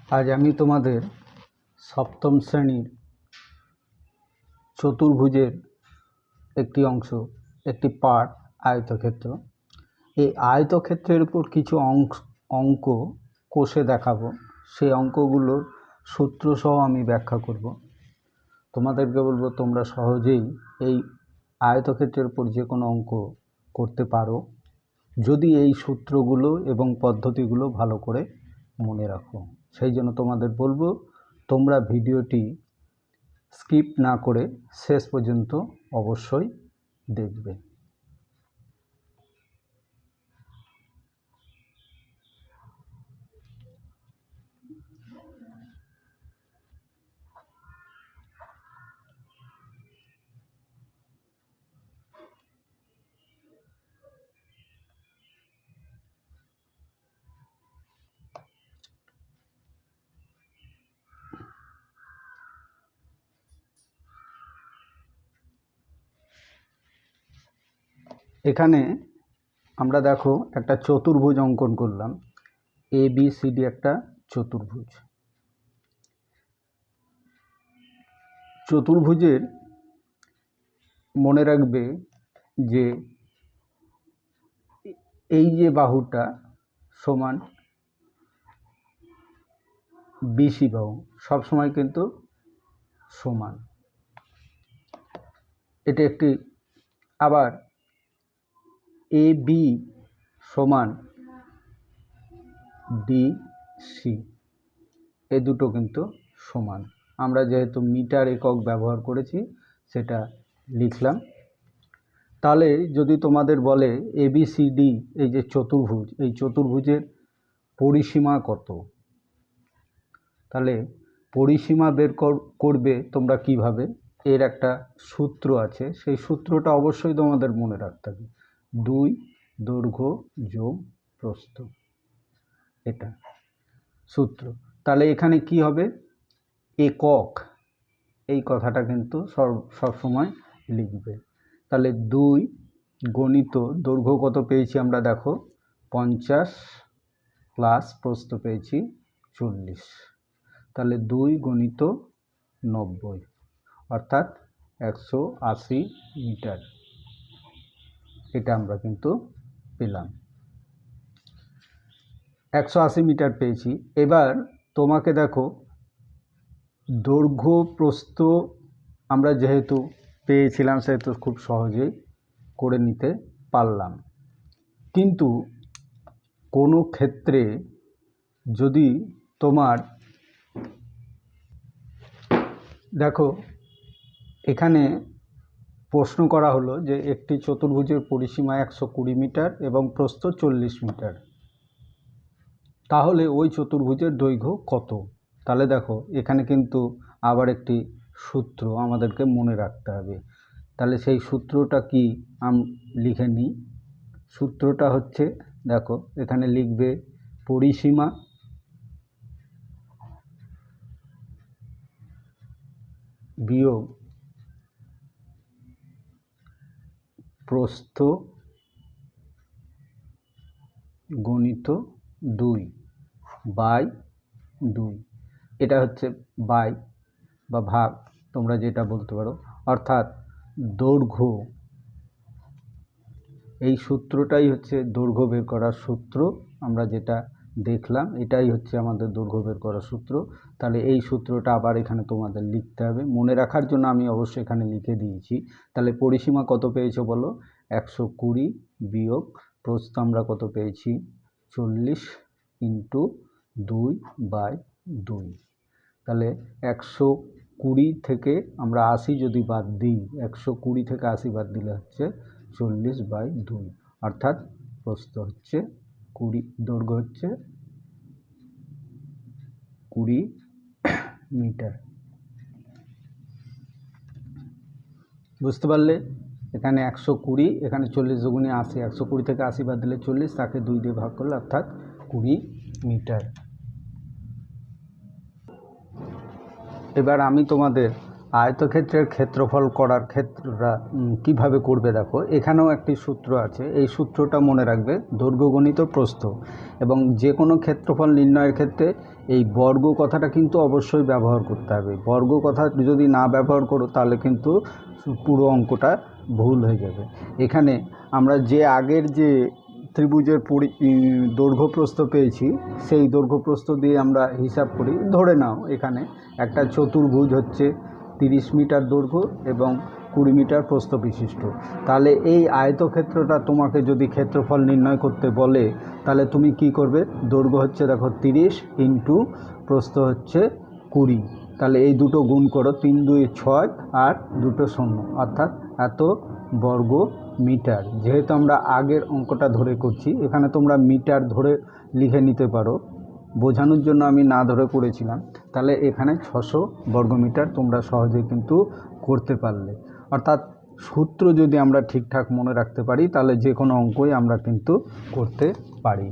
আজ আমি তোমাদের সপ্তম শ্রেণীর চতুর্ভুজের একটি অংশ, একটি পার্ট আয়তক্ষেত্র। এই আয়তক্ষেত্রের উপর কিছু অঙ্ক কষে দেখাবো। সেই অঙ্কগুলোর সূত্র সহ আমি ব্যাখ্যা করব। তোমাদেরকে বলবো তোমরা সহজেই এই আয়তক্ষেত্রের উপর যে কোনো অঙ্ক করতে পারো, যদি এই সূত্রগুলো এবং পদ্ধতিগুলো ভালো করে মনে রাখো। সেই জন্য তোমাদের বলবো তোমরা ভিডিওটি স্কিপ না করে শেষ পর্যন্ত অবশ্যই দেখবে। এখানে আমরা দেখো একটা চতুর্ভুজ অঙ্কন করলাম। ABCD একটা চতুর্ভুজ। চতুর্ভুজের মনে রাখবে যে এই যে বাহুটা সমান BC বাহু সবসময় কিন্তু সমান। এটা একটি, আবার AB সমান DC, এ দুটো কিন্তু সমান। আমরা যেহেতু মিটার একক ব্যবহার করেছি সেটা লিখলাম। তাহলে যদি তোমাদের বলে ABCD এই যে চতুর্ভুজ, এই চতুর্ভুজের পরিসীমা কত, তাহলে পরিসীমা বের করবে তোমরা কিভাবে? এর একটা সূত্র আছে, সেই সূত্রটা অবশ্যই তোমাদের মনে রাখতে হবে। 2 দৈর্ঘ্য যোগ প্রস্থ, এটা সূত্র। তাহলে এখানে কি হবে? একক, এই কথাটা কিন্তু সবসময় লিখবে। তাহলে 2 গণিত দৈর্ঘ্য কত পেয়েছি আমরা, দেখো 50 প্লাস প্রস্থ পেয়েছি 40। তাহলে 2 গণিত 90 অর্থাৎ 180 মিটার, এটা আমরা কিন্তু পেলাম। 180 মিটার পেয়েছি। এবার তোমাকে দেখো দৈর্ঘ্য প্রস্থ আমরা যেহেতু পেয়েছিলাম সেহেতু খুব সহজেই করে নিতে পারলাম। কিন্তু কোনো ক্ষেত্রে যদি তোমার দেখো এখানে প্রশ্ন করা হলো যে একটি চতুর্ভুজের পরিসীমা 120 মিটার এবং প্রস্থ 40 মিটার, তাহলে ওই চতুর্ভুজের দৈর্ঘ্য কত? তাহলে দেখো এখানে কিন্তু আবার একটি সূত্র আমাদেরকে মনে রাখতে হবে। তাহলে সেই সূত্রটা কি লিখে নিই। সূত্রটা হচ্ছে, দেখো এখানে লিখবে পরিসীমা বিয়োগ প্রস্থ গণিত 2/2, এটা হচ্ছে বাই বা ভাগ, তোমরা যেটা বলতে পারো। অর্থাৎ দৈর্ঘ্য, এই সূত্রটাই হচ্ছে দৈর্ঘ্য বের করার সূত্র। আমরা যেটা দেখলাম এটাই হচ্ছে আমাদের দৈর্ঘ্য বের করার সূত্র। তাহলে এই সূত্রটা আবার এখানে তোমাদের লিখতে হবে, মনে রাখার জন্য আমি অবশ্যই এখানে লিখে দিয়েছি। তাহলে পরিসীমা কত পেয়েছো বলো? 120 বিয়োগ প্রস্থ আমরা কত পেয়েছি? 40 ইন্টু 2/2। তাহলে 120 থেকে আমরা 80 যদি বাদ দিই, 120 থেকে 80 বাদ দিলে হচ্ছে 40/2, অর্থাৎ প্রস্থ হচ্ছে 20, দৈর্ঘ্য হচ্ছে 20 মিটার। বুঝতে পারলে? এখানে 120, এখানে 40 দুগুণে 80, 120 থেকে 80 বাদ দিলে 40, তাকে 2 দিয়ে ভাগ করলে অর্থাৎ 20 মিটার। এবার আমি তোমাদের আয়তক্ষেত্রের ক্ষেত্রফল করার ক্ষেত্রটা কীভাবে করবে দেখো, এখানেও একটি সূত্র আছে। এই সূত্রটা মনে রাখবে, দৈর্ঘ্য গুণিত প্রস্থ। এবং যে কোনো ক্ষেত্রফল নির্ণয়ের ক্ষেত্রে এই বর্গ কথাটা কিন্তু অবশ্যই ব্যবহার করতে হবে। বর্গ কথা যদি না ব্যবহার করো তাহলে কিন্তু পুরো অঙ্কটা ভুল হয়ে যাবে। এখানে আমরা যে আগের যে ত্রিভুজের দৈর্ঘ্য প্রস্থ পেয়েছি, সেই দৈর্ঘ্য প্রস্থ দিয়ে আমরা হিসাব করি। ধরে নাও এখানে একটা চতুর্ভুজ হচ্ছে 30 মিটার দৈর্ঘ্য এবং 20 মিটার প্রস্থ বিশিষ্ট। তাহলে এই আয়তক্ষেত্রটা তোমাকে যদি ক্ষেত্রফল নির্ণয় করতে বলে, তাহলে তুমি কি করবে? দৈর্ঘ্য হচ্ছে দেখো 30 ইন্টু প্রস্থ হচ্ছে 20। তাহলে এই দুটো গুণ করো, 3 2 6 আর 2 শূন্য, অর্থাৎ এত বর্গ মিটার। যেহেতু আমরা আগের অঙ্কটা ধরে করছি, এখানে তোমরা মিটার ধরে লিখে নিতে পারো, বোঝানোর জন্য আমি না ধরে করেছিলাম। তাহলে এখানে 600 বর্গমিটার তোমরা সহজেই কিন্তু করতে পারলে। অর্থাৎ সূত্র যদি আমরা ঠিকঠাক মনে রাখতে পারি, তাহলে যে কোনো অঙ্কই আমরা কিন্তু করতে পারি।